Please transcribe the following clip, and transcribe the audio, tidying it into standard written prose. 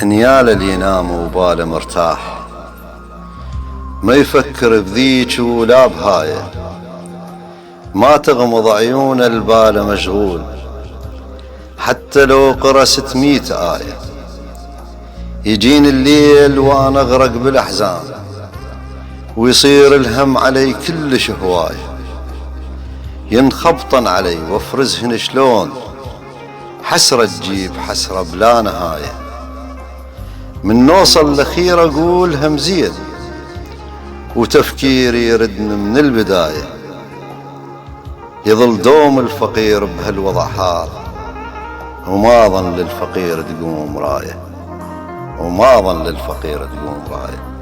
هنيال اللي ينام وباله مرتاح، ما يفكر بذيك ولا بهايه، ما تغمض عيونه الباله مشغول، حتى لو قرأ 600 آية. يجيني الليل وانا اغرق بالاحزان، ويصير الهم علي كلش هواي، ينخبطن علي وافرزهن شلون، حسرة تجيب حسرة بلا نهاية. من نوصل الاخير اقول هم زين، وتفكيري يردن من البداية. يظل دوم الفقير بهالوضع هذا، وما ظن للفقير تقوم رايه، وما ظن للفقير تقوم رايه.